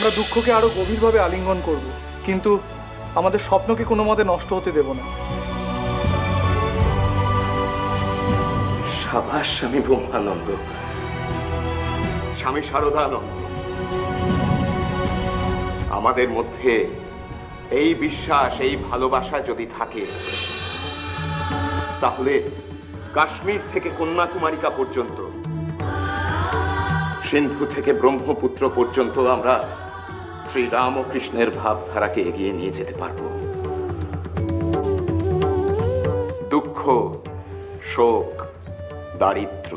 আমরা দুঃখকে আরো গভীরভাবে আলিঙ্গন করব, কিন্তু আমাদের স্বপ্নকে কোনো মতে নষ্ট হতে দেব না। সাবাস স্বামী ব্রহ্মানন্দ, স্বামী শারদানন্দ। আমাদের মধ্যে এই বিশ্বাস, এই ভালোবাসা যদি থাকে, তাহলে কাশ্মীর থেকে কন্যাকুমারিকা পর্যন্ত, সিন্ধু থেকে ব্রহ্মপুত্র পর্যন্ত আমরা শ্রীরাম ও কৃষ্ণের ভাবধারাকে এগিয়ে নিয়ে যেতে পারব। দুঃখ, শোক, দারিদ্র,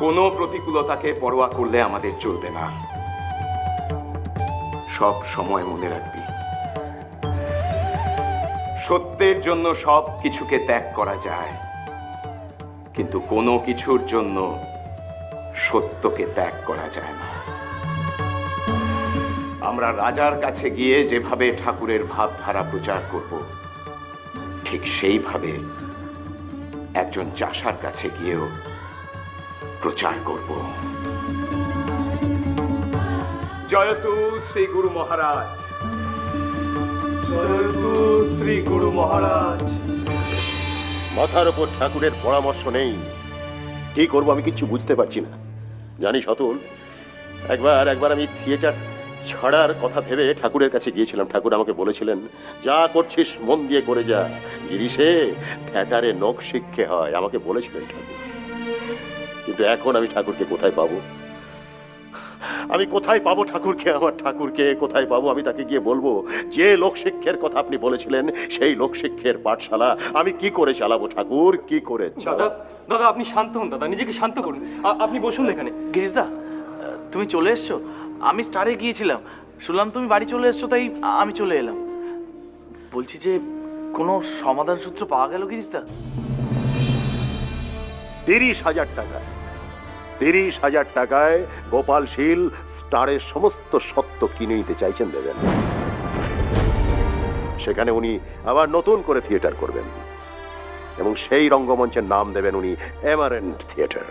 কোনো প্রতিকূলতাকে পরোয়া করলে আমাদের চলবে না। সব সময় মনে রাখবি, সত্যের জন্য সব কিছুকে ত্যাগ করা যায়, কিন্তু কোনো কিছুর জন্য সত্যকে ত্যাগ করা যায় না। আমরা রাজার কাছে গিয়ে যেভাবে ঠাকুরের ভাবধারা প্রচার করব, ঠিক সেইভাবে একজন চাষার কাছে গিয়েও প্রচার করব। জয়তু শ্রী গুরু মহারাজ, জয়তু শ্রী গুরু মহারাজ। মাথার ওপর ঠাকুরের পরামর্শ নেই, কি করবো আমি কিছু বুঝতে পারছি না। জানিস অতুল, একবার আমি থিয়েটার ছাড়ার কথা ভেবে ঠাকুরের কাছে গিয়েছিলাম। ঠাকুর আমাকে বলেছিলেন, যা করছিস মন দিয়ে করে যা, গিরিশে থিয়েটারে নখ শিক্ষে হয়, আমাকে বলেছিলেন ঠাকুর। কিন্তু এখন আমি ঠাকুরকে কোথায় পাবো? আমি কোথায় পাবো ঠাকুরকে? আমার ঠাকুরকে কোথায় পাবো? আমি তাকে গিয়ে বলবো যে লোকশিক্ষের কথা আপনি বলেছিলেন, সেই লোকশিক্ষের পাঠশালা আমি কি করে চালাবো ঠাকুর, কি করে চালাবো? দাদা আপনি শান্ত হন, দাদা নিজেকে শান্ত করুন। আপনি বসুন এখানে। গিরিশদা, তুমি চলে এসছো? আমি স্টারে গিয়েছিলাম, শুনলাম তুমি বাড়ি চলে এসছো, তাই আমি চলে এলাম। বলছি যে কোনো সমাধান সূত্র পাওয়া গেল গিরিশদা? 30,000 টাকা, 30,000 টাকায় গোপাল শীল স্টারের সমস্ত সত্ত্ব কিনে নিতে চাইছেন দেবেন। সেখানে উনি আবার নতুন করে থিয়েটার করবেন এবং সেই রঙ্গমঞ্চের নাম দেবেন উনি এমারেন্ট থিয়েটার।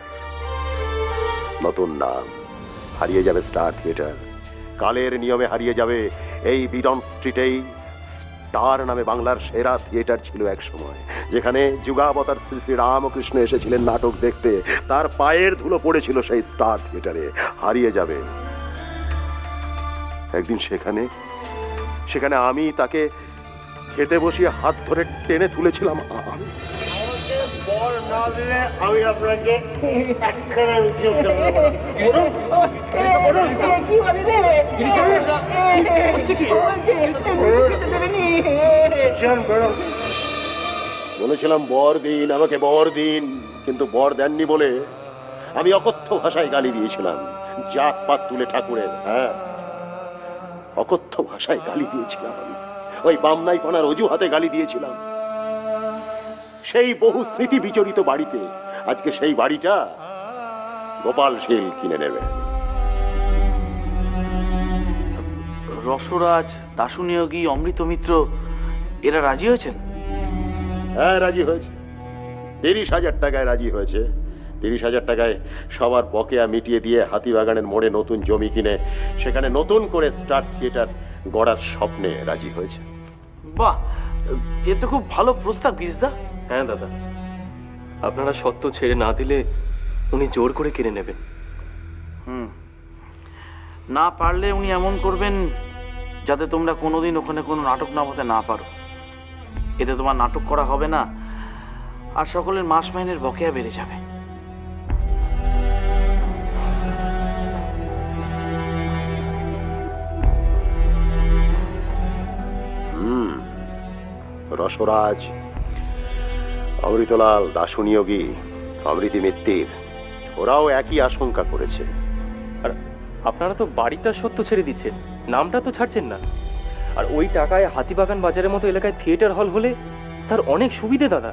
নতুন নাম, হারিয়ে যাবে স্টার থিয়েটার, কালের নিয়মে হারিয়ে যাবে। এই বিডন স্ট্রিটেই স্টার নামে বাংলার সেরা থিয়েটার ছিল এক সময়, যেখানে যুগাবতার শ্রী শ্রী রামকৃষ্ণ এসেছিলেন নাটক দেখতে। তার পায়ের ধুলো পড়েছিল সেই স্টার থিয়েটারে। হারিয়ে যাবে একদিন। সেখানে আমি তাকে খেতে বসিয়ে হাত ধরে টেনে তুলেছিলাম। আমি আপনাকে বলেছিলাম বর দিন, আমাকে বর দিন, কিন্তু বর দেননি বলে আমি অকথ্য ভাষায় গালি দিয়েছিলাম। জাতপাত তুলে ঠাকুরের, হ্যাঁ, অকথ্য ভাষায় গালি দিয়েছিলাম আমি। ওই বামনাইপনার অজুহাতে গালি দিয়েছিলাম। সেই বহু স্মৃতি বিচরিত বাড়িতে আজকে সেই বাড়িটা গোপাল শীল কিনে নেবে। রসরাজ, দাশুনিয়োগী, অমৃত মিত্র এরা রাজি হয়েছেন? হ্যাঁ, রাজি হয়েছে। 30,000 টাকায় রাজি হয়েছে। 30,000 টাকায় সবার বকেয়া মিটিয়ে দিয়ে হাতিবাগানের মোড়ে নতুন জমি কিনে সেখানে নতুন করে স্টার থিয়েটার গড়ার স্বপ্নে রাজি হয়েছে। বাহ, এ তো খুব ভালো প্রস্তাব গিরিশদা। হ্যাঁ দাদা, আপনারা সত্য ছেড়ে না দিলে উনি জোর করে কিনে নেবেন। না পারলে উনি এমন করবেন যাতে তোমরা কোনোদিন ওখানে কোনো নাটক নামাতে না পারো। এতে তোমার নাটক করা হবে না, আর সকলের মাস মাইনের বকেয়া বেড়ে যাবে। রসরাজ, অমৃতলাল, দাশুনিয়োগী, অমৃতি মিত্তির, ওরাও একই আশঙ্কা করেছে। আর আপনারা তো বাড়িটা সত্য ছেড়ে দিচ্ছেন, নামটা তো ছাড়ছেন না। আর ওই টাকায় হাতিবাগান বাজারের মতো এলাকায় থিয়েটার হল হলে তার অনেক সুবিধে দাদা।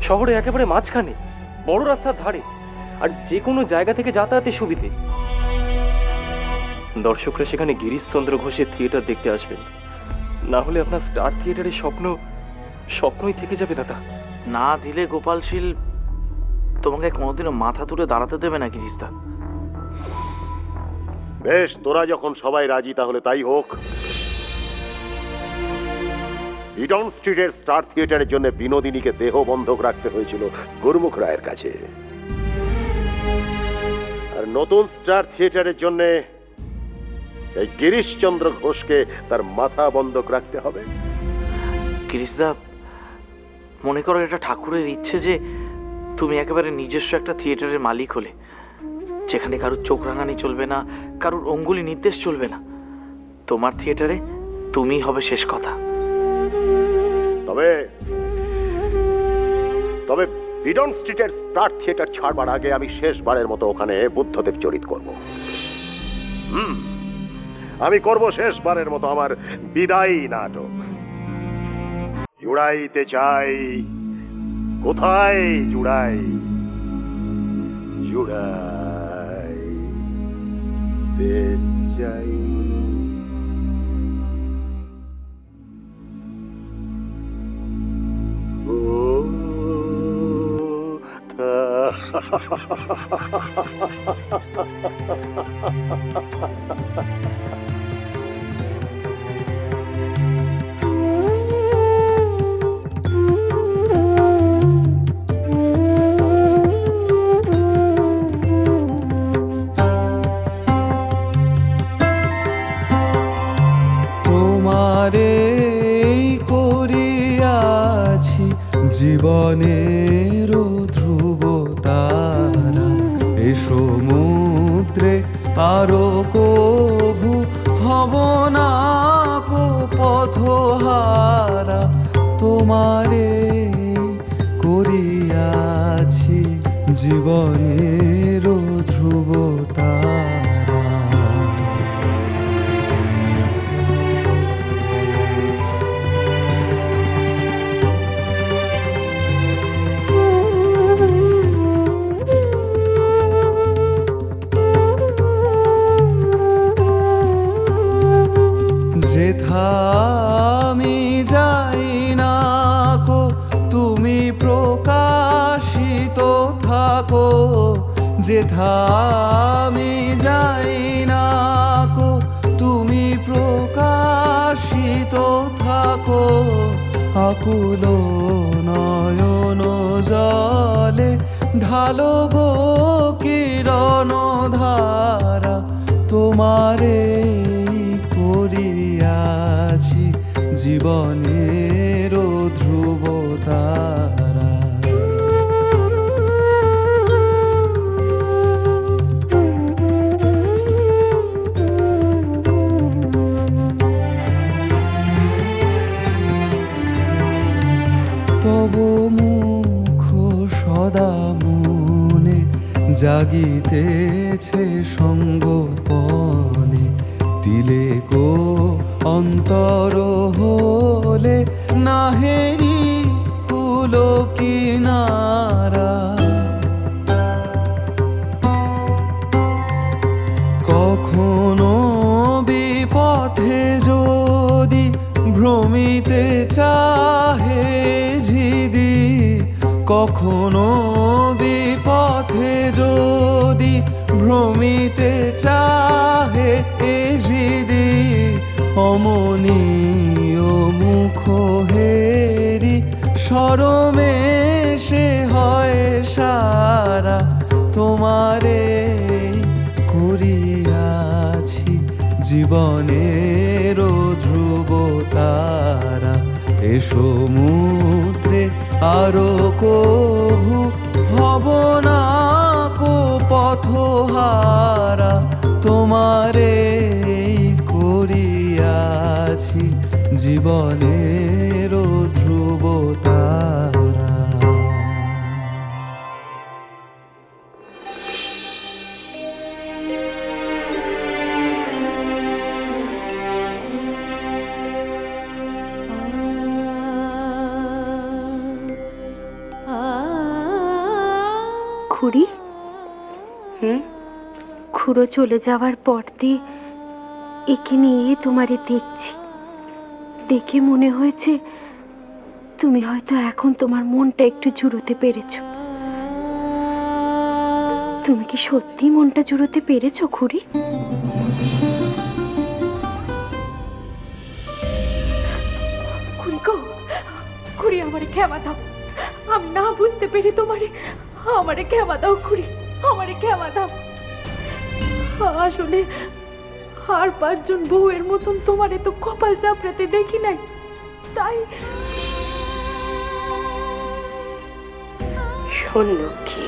শহরে একেবারে মাঝখানে, বড় রাস্তার ধারে, আর যে কোনো জায়গা থেকে যাতায়াতের সুবিধে। দর্শকরা সেখানে গিরিশচন্দ্র ঘোষের থিয়েটার দেখতে আসবেন। না হলে আপনার স্টার থিয়েটারের স্বপ্নই থেকে যাবে দাদা। না দিলে গোপাল শীল তোমাকে কোনোদিনও মাথা তুলে দাঁড়াতে দেবে না গিরিশদা। বেশ, তোরা যখন সবাই রাজি তাহলে তাই হোক। ইডন স্ট্রিটের স্টার থিয়েটারের জন্য বিনোদিনীকে দেহ বন্ধক রাখতে হয়েছিল গুরমুখ রায়ের কাছে, আর নতুন স্টার থিয়েটারের জন্য এই গিরিশচন্দ্র ঘোষকে তার মাথা বন্ধক রাখতে হবে। গিরিশদা, মনে করো এটা ঠাকুরের ইচ্ছে যে তুমি একেবারে নিজস্ব একটা থিয়েটারের মালিক হলে, যেখানে কারুর চোখ রাঙানি চলবে না, কারুর অঙ্গুলি নির্দেশ চলবে না। তোমার থিয়েটারে তুমি হবে শেষ কথা। তবে তবে বিডন স্ট্রিটের স্টার থিয়েটার ছাড়বার আগে আমি শেষবারের মতো ওখানে বুদ্ধদেব চরিত করব। আমি করব শেষবারের মতো আমার বিদায়ী নাটক। জুড়াইতে চাই, কোথায় জুড়াই, জুড়াইতে চাই। তোমারে করিয়াছি জীবনের ধ্রুব তারা, এ সমুদ্রে আরো কভু হব না কো পথহারা। তোমারে করিয়াছি জীবনের ধ্রুব তারা। যেথা আমি যাই না কো তুমি প্রকাশিত থাকো, যেথা আমি যাই না কো তুমি প্রকাশিত থাকো। আকুল নয়ন জলে ঢালো গো কিরণ ধারা, তোমারে করিয়াছি জীবনের ধ্রুব তারা। তব মুখ সদা মনে জাগিতেছে সঙ্গোপনে, তিলে কো অন্তর হলে নাহেরি কুল কিনারা। কখনো বিপথে যদি ভ্রমিতে চাহে হৃদি, কখনো বিপথে যদি ভ্রমিতে চাহে হৃদি, অমনীয় মুখ হেরি সরমে সে হয় সারা। তোমারে করিয়াছি জীবনের ধ্রুব তারা, এ সমুদ্রে আরো কভু হব না কো পথহারা। তোমারে করিয়াছি জীবনের ধ্রুব তারা। খুড়ি, খুড়ো চলে যাওয়ার পর দিয়ে একে নিয়ে তোমারে দেখছি, দেখে মনে হয়েছে তুমি হয়তো এখন তোমার মনটা একটু জুড়োতে পেরেছো। তুমি কি সত্যি মনটা জুড়োতে পেরেছো খুড়ি? খুড়ি আমারে ক্ষমা দাও, আমি না বুঝতে পেরে আমারে ক্ষমা দাও খুড়ি, আমারে ক্ষমা দাও। আসলে আর 5 জন বউয়ের মতন তোমারে তো কপাল চাপড়াতে দেখি নাই, তাই। শোন লক্ষ্মী,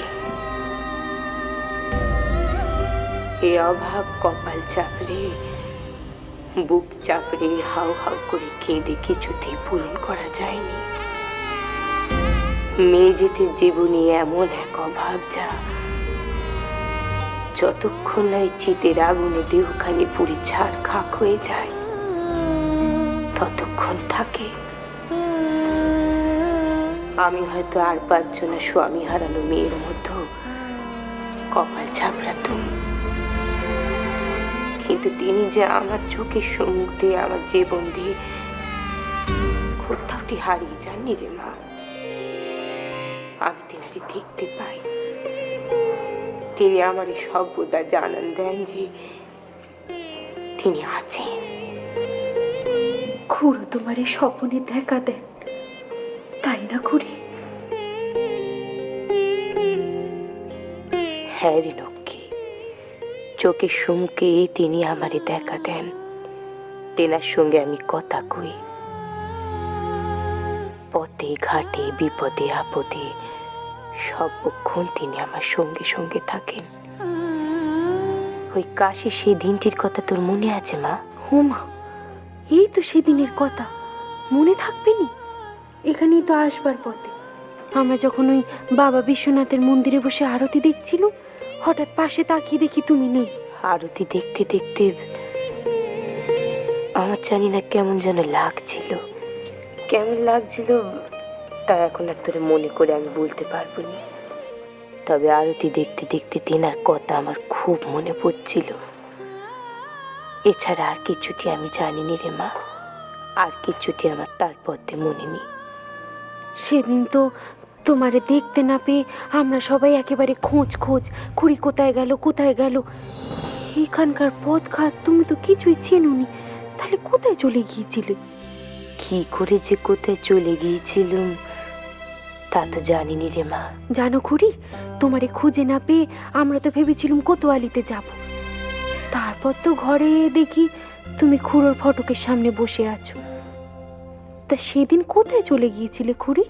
এ অভাব কপাল চাপড়ে, বুক চাপড়ে হাউ হাউ করে কেঁদে কিছুতেই পূরণ করা যায়নি। মেয়ে যেতে জীবনে এমন এক অভাব যা যতক্ষণ না ওই চিতের আগুনে দেহখানি পুরি ছাড় খাক হয়ে যায় ততক্ষণ থাকে। আমি হয়তো আর 5 জনের স্বামী হারানো মেয়ের মতো কপাল চাপড়াতুম, কিন্তু তিনি যে আমার চোখের সম্মুখ দিয়ে আমার জীবন দিয়ে কোথাওটি হারিয়ে যাননি রে মা। আমি তিনাকে দেখতে পাই, তিনি আমার সর্বদা জানান দেন যে তিনি আছেন। খুড়ো তোমার স্বপ্নে দেখা দেন, তাই না খুড়ি? হ্যাঁ রে লক্ষ্মী, চোখের সম্মুখে তিনি আমারে দেখা দেন, তেনার সঙ্গে আমি কথা কই। পথে ঘাটে বিপদে আপদে সর্বক্ষণ তিনি আমার সঙ্গে সঙ্গে থাকেন। ওই কাশি সেই দিনটির কথা তোর মনে আছে মা? হুমা, এই তো সেদিনের কথা, মনে থাকবে নি? এখানেই তো আসবার পথে আমরা যখন ওই বাবা বিশ্বনাথের মন্দিরে বসে আরতি দেখছিল, হঠাৎ পাশে তাকিয়ে দেখি তুমি নেই। আরতি দেখতে দেখতে আমার জানি না কেমন যেন লাগছিল, কেমন লাগছিল তা এখন আর তোরে মনে করে আমি বলতে পারবো না। তবে আরতি দেখতে দেখতে তেনার কথা আমার খুব মনে পড়ছিল। এছাড়া আর কিছুটি আমি জানিনি রে মা, আর কিছুটি আমার তারপর মনে নেই। সেদিন তো তোমারে দেখতে না পেয়ে আমরা সবাই একেবারে খোঁজ খুড়ি কোথায় গেল কোথায় গেল। এখানকার পথ ঘাট তুমি তো কিছুই চেনোনি, তাহলে কোথায় চলে গিয়েছিলে? কি করে যে কোথায় চলে গিয়েছিলাম তা তো জানিনি রে মা। জানো খুড়ি, তোমারে খুঁজে না পেয়ে আমরা তো ভেবেছিলাম কোতোয়ালিতে যাব, তারপর তো ঘরে দেখি তুমি খুড়োর ফটকের সামনে বসে আছো। তা সেদিন কোথায় চলে গিয়েছিলে খুড়ি?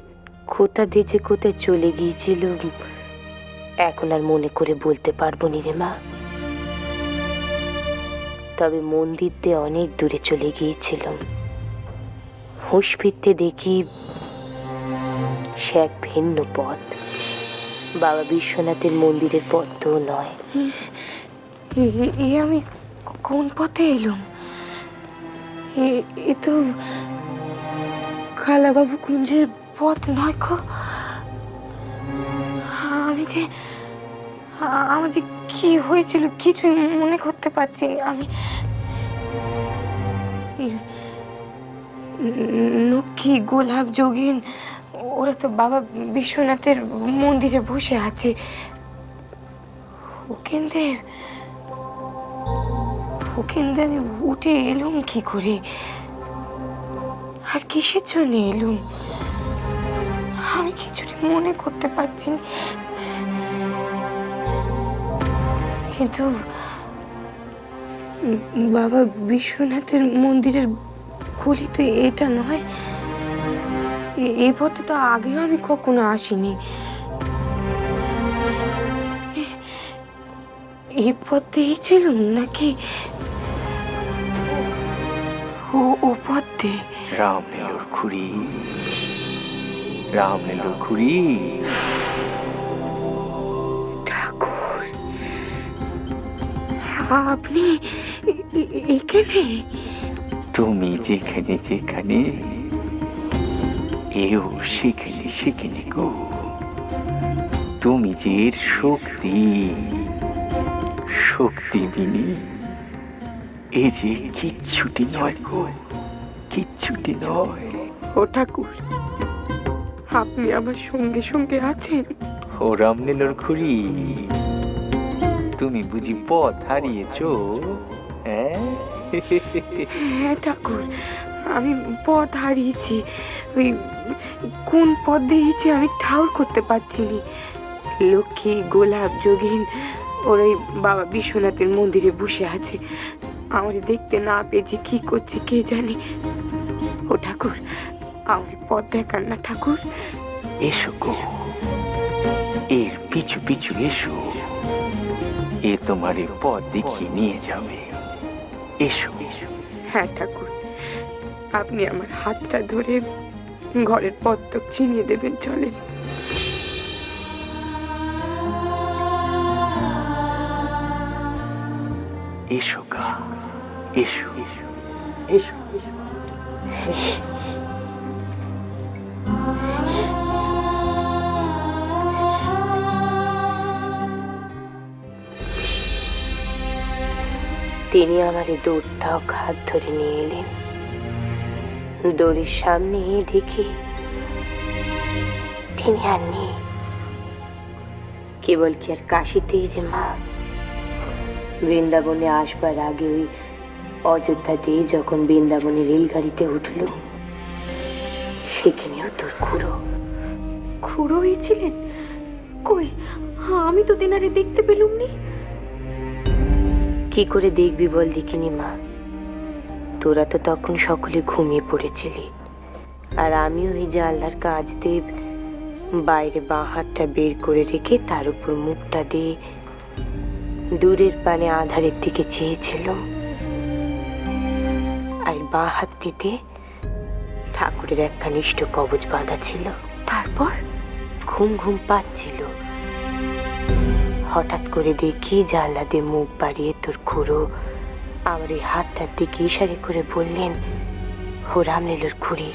কোথা দিয়ে যে কোথায় চলে গিয়েছিল এখন আর মনে করে বলতে পারবো নি রে মা। তবে মন্দির দিয়ে অনেক দূরে চলে গিয়েছিলাম। হুঁশ ফিরতে দেখি সে এক ভিন্ন পথ, বাবা বিশ্বনাথের মন্দিরের পথ তো নয়। আমি কোন পথে এলাম? এ তো খালাবাবু কুঞ্জের পথ নয় গো। আমার যে কি হয়েছিল কিছুই মনে করতে পারছি না। আমি লক্ষ্মী, গোলাপ, যোগিন ওরা তো বাবা বিশ্বনাথের মন্দিরে বসে আছে। ওখান দিয়ে আমি উঠে এলুম কি করে, আর কিসের জন্য এলুম আমি কিছুটি মনে করতে পারছি না। কিন্তু বাবা বিশ্বনাথের মন্দিরের গলি তো এটা নয়, এই পথে তো আগেও আমি কখনো আসিনি। এই পথেই ছিলাম নাকি ও পথে? রামনেলোর খুড়ি, রামনেলোর খুড়ি। ঠাকুর, আপনি এখানে? তুমি যেখানে যেখানে, এও সেখানে সেখানে গো। তুমি যে এর শক্তি, শক্তি বিনি এ যে কিচ্ছুটি নয় গো, কিচ্ছুটি নয়। ও ঠাকুর, আপনি আমার সঙ্গে সঙ্গে আছেন? ও রামনেলোর খুড়ি, তুমি বুঝি পথ হারিয়েছ? হ্যাঁ হ্যাঁ ঠাকুর, আমি পথ হারিয়েছি। ওই কোন পথ বেরিয়েছি আমি ঠাউর করতে পারছি নি। লক্ষ্মী, গোলাপ, যোগিন ওর ওই বাবা বিশ্বনাথের মন্দিরে বসে আছে। আমার দেখতে না পেয়েছি কি করছে কে জানে। ও ঠাকুর, আমার পথ দেখান না ঠাকুর। এসো গো, এর পিছু পিছু এসো, এ তোমার এই পথ দেখিয়ে নিয়ে যাবে। এসো। হ্যাঁ ঠাকুর, আপনি আমার হাতটা ধরে ঘরের পথ চিনিয়ে দেবেন, চলেন। এসো গা, এসো এসো। তিনি আমার দৌড়টাও হাত ধরে নিয়ে এলেন। দড়ির সামনে দেখি তিনি আর নেই, কেবল কি আর কাশিতেই যে মা। বৃন্দাবনে আসবার আগে ওই অযোধ্যাতে যখন বৃন্দাবনে রেলগাড়িতে উঠল, সেখানেও তোর খুড়ো। খুড়ো হয়েছিলেন? কই, আমি তো দিনারে দেখতে পেলুম নি। কি করে দেখবি বল দেখিনি মা, তোরা তো তখন সকলে ঘুমিয়ে পড়েছিলি। আর আমি ওই জানলার কাজ দিয়ে বাইরে বাঁ হাতটা বের করে রেখে তার উপর মুখটা দিয়ে দূরের পানে আধারের দিকে চেয়েছিলাম। আর বাঁ হাতটিতে ঠাকুরের একটা নিষ্ঠ কবচ বাঁধা ছিল। তারপর ঘুম ঘুম পাচ্ছিল। হঠাৎ করে দেখি জানলা দিয়ে মুখ বাড়িয়ে তোর খুড়ো আমার এই হাতটার দিকে ইশারে করে বললেন, ও রামলীলার খুড়ি,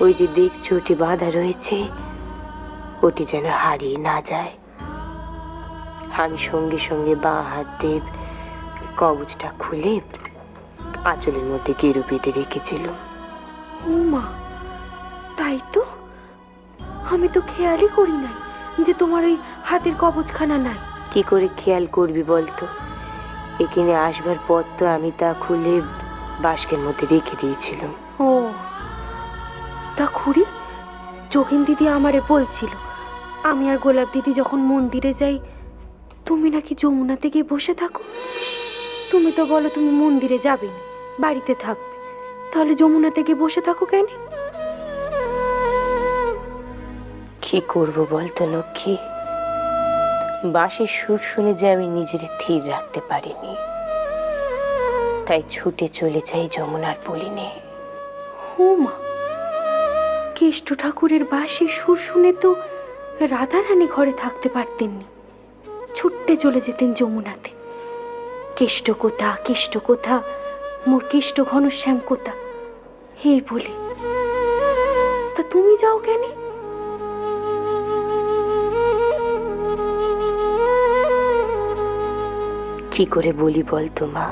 ওই যে দেখছো ওটি বাঁধা রয়েছে, ওটি যেন হারিয়ে না যায়। আমি সঙ্গে সঙ্গে বাঁ হাত দিয়ে কবচটা খুলে আঁচলের মধ্যে গেরু বেঁধে রেখেছিল। ও মা, তাই তো, আমি তো খেয়ালই করি নাই যে তোমার ওই হাতের কবচখানা নাই। কি করে খেয়াল করবি বলতো, এখানে আসবার পর তো আমি তা খুলে বাস্কের মধ্যে রেখে দিয়েছিলাম। ও, তা খুড়ি, যোগিন দিদি আমারে বলছিল আমি আর গোলাপ দিদি যখন মন্দিরে যাই তুমি নাকি যমুনাতে গিয়ে বসে থাকো। তুমি তো বলো তুমি মন্দিরে যাবে না, বাড়িতে থাকবে, তাহলে যমুনাতে গিয়ে বসে থাকো কেন? কি করব বলতো লক্ষ্মী, বাঁশির সুর শুনে যে আমি নিজের স্থির রাখতে পারিনি, তাই ছুটে চলে যাই যমুনার পলিনে। ও মা, কেষ্ট ঠাকুরের বাঁশির সুর শুনে তো রাধারানী ঘরে থাকতে পারতেননি, ছুটতে চলে যেতেন যমুনাতে। কেষ্ট কোথা, কেষ্ট কোথা, মোর কেষ্ট ঘনশ্যাম কোথা, এই বলে। তা তুমি যাও কেন? কি করে বলি বলতো মা,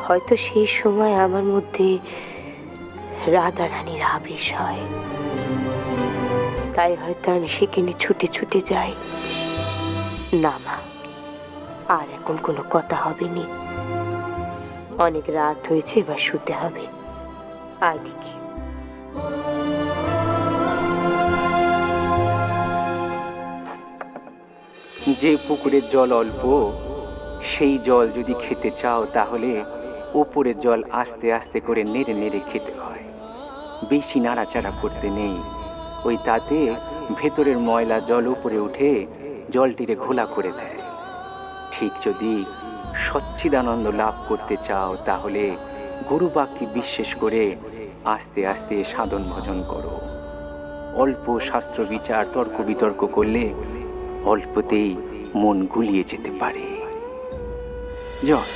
হয়তো সেই সময় আমার মধ্যে রাধারানীর আবেশ হয়, তাই হয়তো আমি সেখানে ছুটে ছুটে যাই। না মা, আর এখন কোনো কথা হবে নি, অনেক রাত হয়েছে, এবার শুতে হবে। আয় দেখি। যে পুকুরের জল অল্প, সেই জল যদি খেতে চাও তাহলে উপরের জল আস্তে আস্তে করে নেড়ে নেড়ে খেতে হয়, বেশি নাড়াচাড়া করতে নেই। ওই তাতে ভেতরের ময়লা জল উপরে উঠে জলটিরে ঘোলা করে দেয়। ঠিক যদি সচ্চিদানন্দ লাভ করতে চাও তাহলে গুরুবাক্যে বিশ্বাস করে আস্তে আস্তে সাধন ভজন করো। অল্প শাস্ত্র বিচার তর্ক বিতর্ক করলে অল্পতেই মন গুলিয়ে যেতে পারে। জয়।